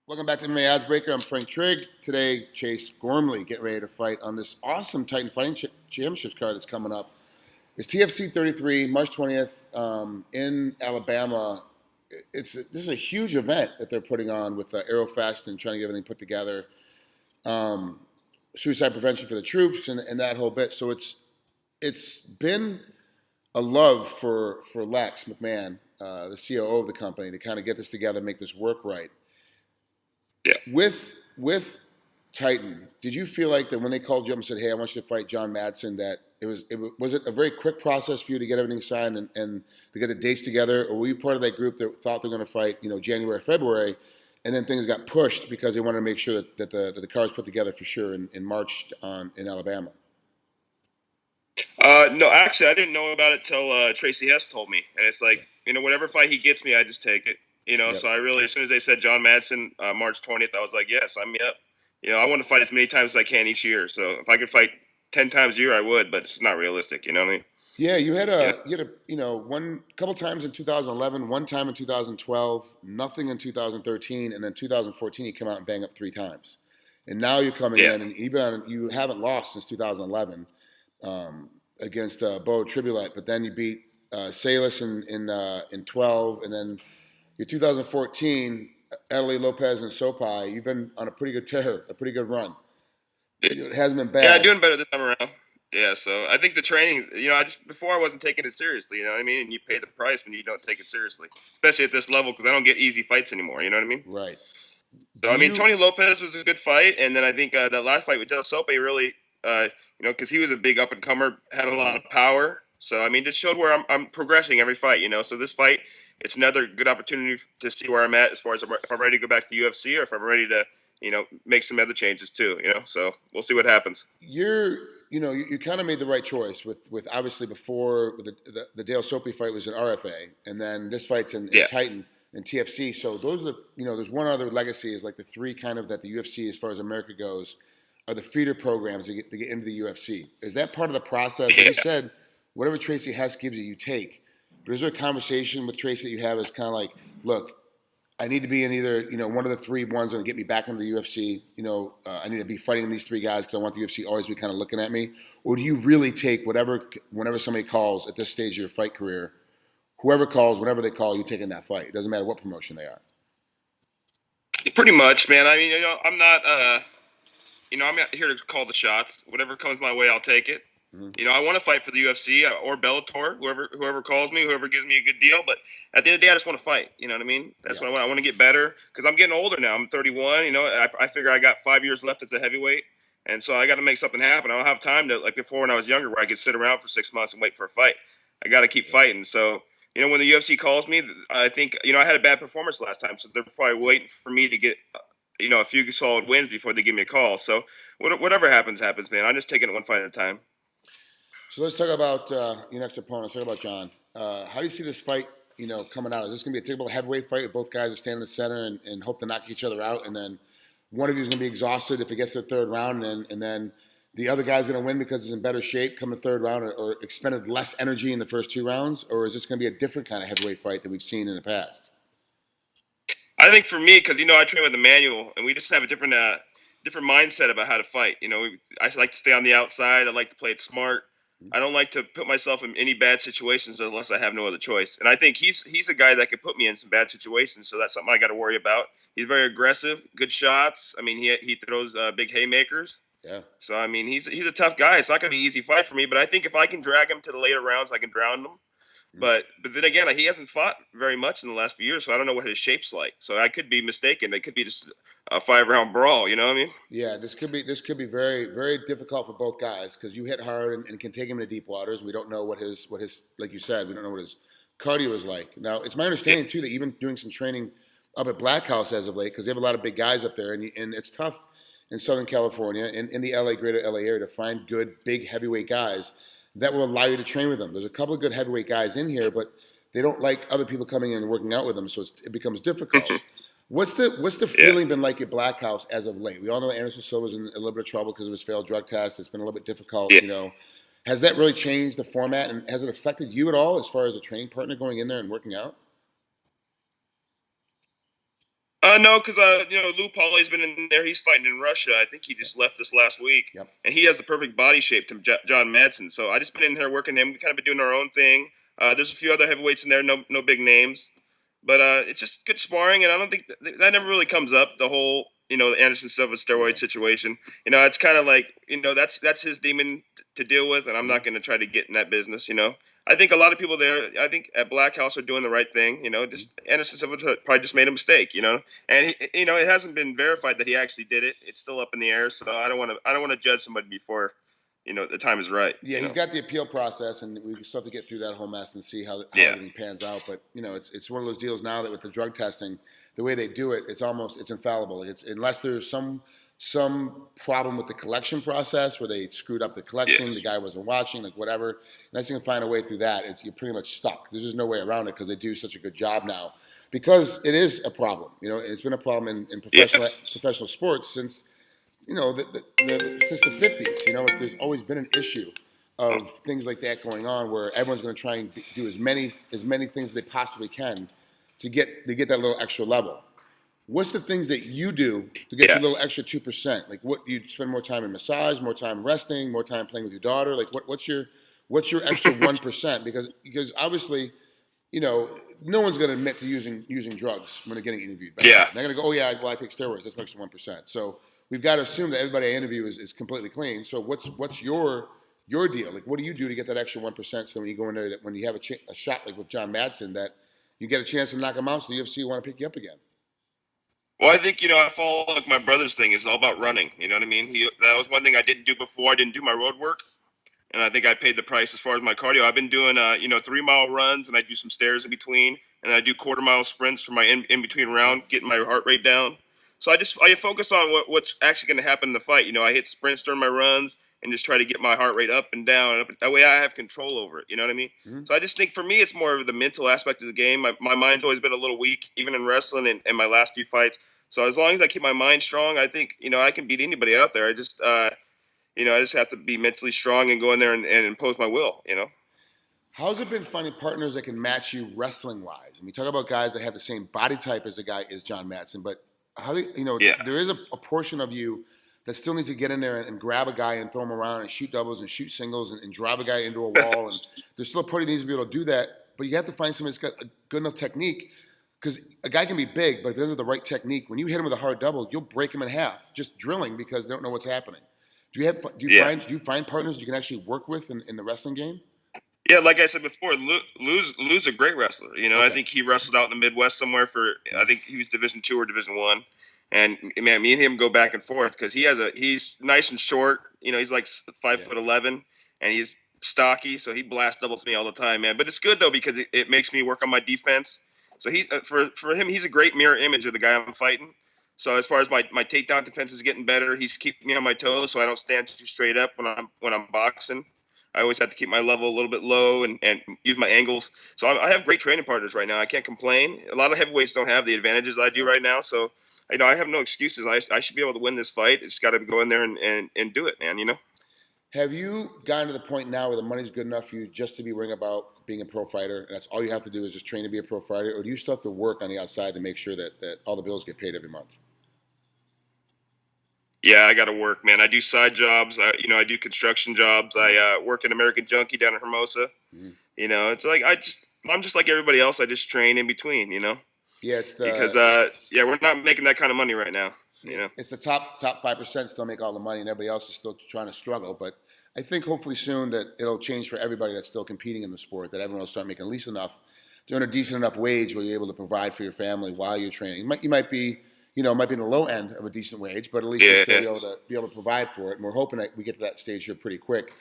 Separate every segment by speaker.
Speaker 1: Welcome back to MMAOddsBreaker. I'm Frank Trigg. Today, Chase Gormley getting ready to fight on this awesome Titan Fighting Championships card that's coming up. It's TFC 33, March 20th in Alabama. This is a huge event that they're putting on with Aerofest and trying to get everything put together. Suicide prevention for the troops and that whole bit. So it's been a love for Lex McMahon, the COO of the company, to kind of get this together, make this work right.
Speaker 2: Yeah.
Speaker 1: With Titan, did you feel like that when they called you up and said, "Hey, I want you to fight Jon Madsen," that was it a very quick process for you to get everything signed and to get the dates together, or were you part of that group that thought they were going to fight, January, February, and then things got pushed because they wanted to make sure that the card was put together for sure in March in Alabama?
Speaker 2: No, actually, I didn't know about it till Tracy Hess told me, and it's like, whatever fight he gets me, I just take it.
Speaker 1: Yep.
Speaker 2: So I really, as soon as they said Jon Madsen, March 20th, I was like, yeah, sign me up. I want to fight as many times as I can each year. So if I could fight 10 times a year, I would, but it's not realistic. You know what I mean?
Speaker 1: Yeah, you had one couple times in 2011, one time in 2012, nothing in 2013, and then 2014 you come out and bang up 3 times, and now you're coming in and you haven't lost since 2011 against Bo Tribulette, but then you beat Salas in 12, and then your 2014 Adelaide Lopez and Sopai. You've been on a pretty good tear, a pretty good run. It hasn't been bad.
Speaker 2: Yeah, doing better this time around. Yeah, so I think the training, before I wasn't taking it seriously, you know what I mean? And you pay the price when you don't take it seriously, especially at this level, because I don't get easy fights anymore, you know what I mean?
Speaker 1: Right.
Speaker 2: So, Tony Lopez was a good fight, and then I think that last fight with Del Sope really, because he was a big up-and-comer, had a lot of power. So, just showed where I'm progressing every fight, So this fight, it's another good opportunity to see where I'm at as far as if I'm ready to go back to the UFC or if I'm ready to, make some other changes too, So we'll see what happens.
Speaker 1: You kind of made the right choice with obviously before the Dale Soapy fight was in RFA, and then this fight's in Titan and TFC. So those are there's one other legacy is like the 3 kind of that the UFC as far as America goes are the feeder programs to get into the UFC. Is that part of the process? Like you said, whatever Tracy Hess gives you, you take. But is there a conversation with Tracy that you have as kind of like, look, I need to be in either, one of the 3 ones that will get me back into the UFC. I need to be fighting these 3 guys because I want the UFC always to be kind of looking at me. Or do you really take whenever somebody calls at this stage of your fight career, whoever calls, whenever they call, you take in that fight? It doesn't matter what promotion they are.
Speaker 2: Pretty much, man. I'm not, I'm not here to call the shots. Whatever comes my way, I'll take it.
Speaker 1: Mm-hmm.
Speaker 2: I want to fight for the UFC or Bellator, whoever calls me, whoever gives me a good deal. But at the end of the day, I just want to fight. You know what I mean? That's what I want. I want to get better because I'm getting older now. I'm 31. I figure I got 5 years left as a heavyweight, and so I got to make something happen. I don't have time to like before when I was younger, where I could sit around for 6 months and wait for a fight. I got to keep fighting. So when the UFC calls me, I think I had a bad performance last time, so they're probably waiting for me to get a few solid wins before they give me a call. So whatever happens, man. I'm just taking it one fight at a time.
Speaker 1: So let's talk about your next opponent. Let's talk about Jon. How do you see this fight, coming out? Is this going to be a typical heavyweight fight where both guys are standing in the center and hope to knock each other out, and then one of you is going to be exhausted if it gets to the 3rd round, and then the other guy's going to win because he's in better shape come the 3rd round or expended less energy in the first 2 rounds? Or is this going to be a different kind of heavyweight fight that we've seen in the past?
Speaker 2: I think for me, because, I train with Emmanuel, and we just have a different mindset about how to fight. I like to stay on the outside. I like to play it smart. I don't like to put myself in any bad situations unless I have no other choice. And I think he's a guy that could put me in some bad situations, so that's something I got to worry about. He's very aggressive, good shots. He throws big haymakers.
Speaker 1: Yeah.
Speaker 2: So, he's a tough guy. It's not going to be an easy fight for me, but I think if I can drag him to the later rounds, I can drown him. But then again, he hasn't fought very much in the last few years, so I don't know what his shape's like. So I could be mistaken. It could be just a 5-round brawl. You know what I mean?
Speaker 1: Yeah, this could be very, very difficult for both guys because you hit hard and can take him into deep waters. We don't know what his like you said, we don't know what his cardio is like. Now, it's my understanding too that you've been doing some training up at Black House as of late because they have a lot of big guys up there, and it's tough in Southern California and in the greater LA area to find good big heavyweight guys that will allow you to train with them. There's a couple of good heavyweight guys in here, but they don't like other people coming in and working out with them, so it becomes difficult. What's the feeling been like at Black House as of late? We all know Anderson Silva's in a little bit of trouble because of his failed drug test. It's been a little bit difficult, Has that really changed the format, and has it affected you at all as far as a training partner going in there and working out?
Speaker 2: No, because Lou Pauly's been in there. He's fighting in Russia. I think he just left us last week,
Speaker 1: Yep.
Speaker 2: and he has the perfect body shape to Jon Madsen. So I just been in there working him. We kind of been doing our own thing. There's a few other heavyweights in there, no big names, but it's just good sparring, and I don't think that never really comes up. The whole the Anderson Silva steroid situation. It's kind of like that's his demon to deal with, and I'm not going to try to get in that business. I think a lot of people there, I think at Black House are doing the right thing. Just Anderson Silva probably just made a mistake. And it hasn't been verified that he actually did it. It's still up in the air. So I don't want to judge somebody before the time is right.
Speaker 1: Yeah, he's got the appeal process, and we still have to get through that whole mess and see how everything pans out. But it's one of those deals now that with the drug testing, the way they do it, it's infallible. It's unless there's some problem with the collection process where they screwed up the collecting, the guy wasn't watching, like whatever. Unless you can find a way through that, you're pretty much stuck. There's just no way around it because they do such a good job now. Because it is a problem. It's been a problem in professional sports since since the 50s. There's always been an issue of things like that going on where everyone's going to try and do as many things as they possibly can to get that little extra level. What's the things that you do to get you a little extra 2%? Like, what you spend more time in massage, more time resting, more time playing with your daughter? Like, what's your extra 1%? Because obviously, no one's going to admit to using drugs when they're getting interviewed. They're going to go, oh yeah, well I take steroids. That's an extra 1%. So we've got to assume that everybody I interview is completely clean. So what's your deal? Like, what do you do to get that extra 1%? So when you go in there, when you have a shot like with Jon Madsen, that you get a chance to knock him out, so the UFC want to pick you up again.
Speaker 2: Well, I think, I follow like my brother's thing. It's all about running. You know what I mean? That was one thing I didn't do before. I didn't do my road work. And I think I paid the price as far as my cardio. I've been doing, 3-mile runs, and I do some stairs in between. And I do quarter-mile sprints for my in-between round, getting my heart rate down. So I focus on what's actually going to happen in the fight. I hit sprints during my runs and just try to get my heart rate up and down. That way I have control over it. You know what I mean? Mm-hmm. So I just think for me, it's more of the mental aspect of the game. My mind's always been a little weak, even in wrestling and my last few fights. So as long as I keep my mind strong, I think, I can beat anybody out there. I just have to be mentally strong and go in there and impose my will,
Speaker 1: How's it been finding partners that can match you wrestling-wise? I mean, talk about guys that have the same body type as Jon Madsen, but there is a portion of you that still needs to get in there and grab a guy and throw him around and shoot doubles and shoot singles and drive a guy into a wall. And there's still a party that needs to be able to do that, but you have to find somebody that's got a good enough technique, because a guy can be big, but if he doesn't have the right technique, when you hit him with a hard double, you'll break him in half just drilling because they don't know what's happening. Do you find partners you can actually work with in the wrestling game?
Speaker 2: Yeah, like I said before, Lou's a great wrestler. Okay. I think he wrestled out in the Midwest somewhere I think he was Division II or Division I. And man, me and him go back and forth because he's nice and short. He's like 5'11", and he's stocky, so he blast doubles me all the time, man. But it's good though because it makes me work on my defense. So for him, he's a great mirror image of the guy I'm fighting. So as far as my takedown defense is getting better, he's keeping me on my toes so I don't stand too straight up when I'm boxing. I always have to keep my level a little bit low and use my angles. So I have great training partners right now. I can't complain. A lot of heavyweights don't have the advantages I do right now. So I have no excuses. I should be able to win this fight. It's got to go in there and do it, man.
Speaker 1: Have you gotten to the point now where the money's good enough for you just to be worrying about being a pro fighter, and that's all you have to do is just train to be a pro fighter, or do you still have to work on the outside to make sure that all the bills get paid every month?
Speaker 2: Yeah, I got to work, man. I do side jobs. I do construction jobs. I work in American Junkie down in Hermosa. Mm-hmm. It's like I'm just like everybody else. I just train in between.
Speaker 1: Yeah,
Speaker 2: because we're not making that kind of money right now.
Speaker 1: It's the top 5% still make all the money, and everybody else is still trying to struggle. But I think hopefully soon that it'll change for everybody that's still competing in the sport. That everyone will start making at least enough to earn a decent enough wage where you're able to provide for your family while you're training. You might be in the low end of a decent wage, but at least you'll still be able to provide for it. And we're hoping that we get to that stage here pretty quick,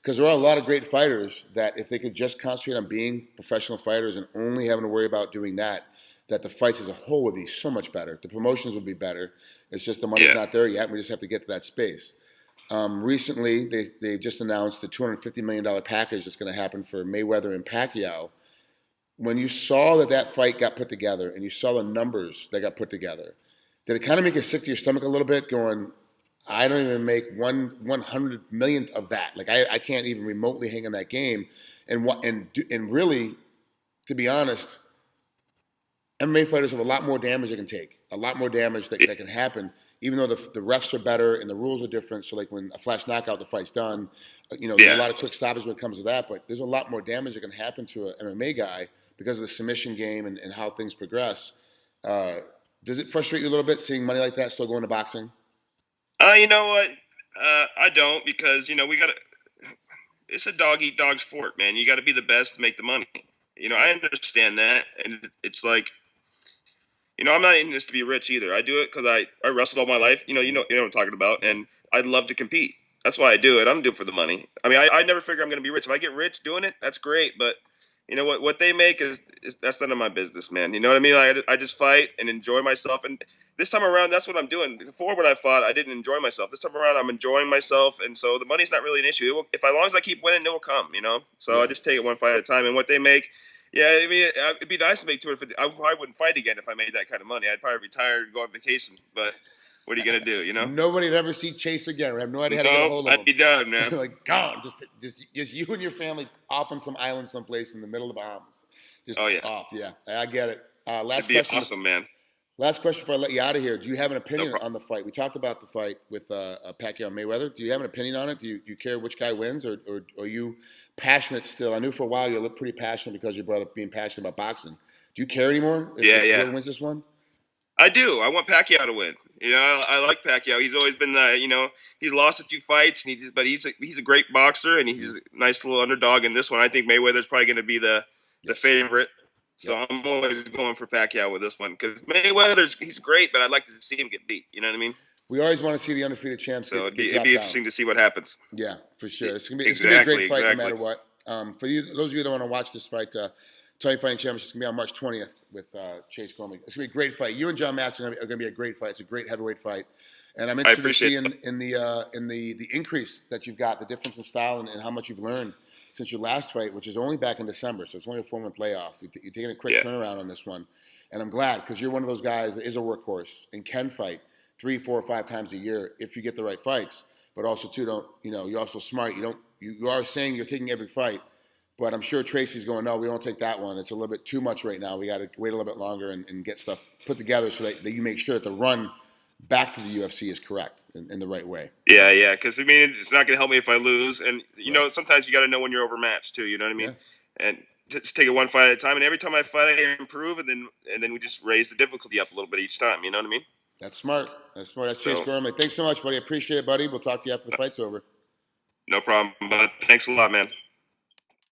Speaker 1: because there are a lot of great fighters that if they could just concentrate on being professional fighters and only having to worry about doing that the fights as a whole would be so much better. The promotions would be better. It's just the money's not there yet. We just have to get to that space. Recently, they just announced the $250 million package that's going to happen for Mayweather and Pacquiao. When you saw that fight got put together and you saw the numbers that got put together, did it kind of make you sick to your stomach a little bit going, I don't even make 100 millionth of that. Like I can't even remotely hang in that game. And really, to be honest, MMA fighters have a lot more damage they can take. a lot more damage that can happen, even though the refs are better and the rules are different. So like when a flash knockout, the fight's done. There's a lot of quick stoppage when it comes to that, but there's a lot more damage that can happen to an MMA guy because of the submission game and how things progress. Does it frustrate you a little bit seeing money like that still going to boxing?
Speaker 2: You know what? I don't, because it's a dog eat dog sport, man. You got to be the best to make the money. I understand that, and it's like, I'm not in this to be rich either. I do it because I wrestled all my life. You know what I'm talking about, and I'd love to compete. That's why I do it. I don't do it for the money. I mean, I never figure I'm going to be rich. If I get rich doing it, that's great. But what they make is that's none of my business, man. You know what I mean? I just fight and enjoy myself. And this time around, that's what I'm doing. Before when I fought, I didn't enjoy myself. This time around, I'm enjoying myself, and so the money's not really an issue. As long as I keep winning, it will come. So I just take it one fight at a time. And what they make. Yeah, I mean, it'd be nice to make 250. I probably wouldn't fight again if I made that kind of money. I'd probably retire and go on vacation. But what are you gonna do?
Speaker 1: Nobody'd ever see Chase again. I have no idea how to get a hold of him.
Speaker 2: I'd be done, man.
Speaker 1: Like gone. Just you and your family off on some island someplace in the middle of the Bahamas. Just off. Yeah, I get it.
Speaker 2: It'd be awesome, man.
Speaker 1: Last question before I let you out of here. Do you have an opinion on the fight? We talked about the fight with Pacquiao and Mayweather. Do you have an opinion on it? Do you care which guy wins, or are you passionate still? I knew for a while you looked pretty passionate because your brother being passionate about boxing. Do you care anymore? If whoever wins this one?
Speaker 2: I do. I want Pacquiao to win. I like Pacquiao. He's always been he's lost a few fights, and but he's a great boxer, and he's a nice little underdog in this one. I think Mayweather's probably going to be the favorite. So I'm always going for Pacquiao with this one because he's great, but I'd like to see him get beat. You know what I mean?
Speaker 1: We always want to see the undefeated champs.
Speaker 2: So it'd be interesting to see what happens.
Speaker 1: Yeah, for sure. It's gonna be a great fight no matter what. For those of you that want to watch this fight, Tony Fighting Championship is gonna be on March 20th with Chase Gormley. It's gonna be a great fight. You and Jon Madsen are gonna be a great fight. It's a great heavyweight fight, and I'm interested to see in the increase that you've got, the difference in style, and how much you've learned since your last fight, which is only back in December, so it's only a 4-month layoff. You're taking a quick turnaround on this one, and I'm glad because you're one of those guys that is a workhorse and can fight 3, 4, or 5 times a year if you get the right fights. But also too, you're also smart. You are saying you're taking every fight, but I'm sure Tracy's going, no, we don't take that one. It's a little bit too much right now. We got to wait a little bit longer and get stuff put together so that you make sure that the run back to the UFC is correct in the right way.
Speaker 2: Yeah, because it's not going to help me if I lose, and sometimes you got to know when you're overmatched too. You know what I mean? Yeah. And just take it one fight at a time. And every time I fight, I improve, and then we just raise the difficulty up a little bit each time. You know what I mean?
Speaker 1: That's smart. That's Chase Gormley. Thanks so much, buddy. I appreciate it, buddy. We'll talk to you after the fight's over.
Speaker 2: No problem, bud. Thanks a lot, man.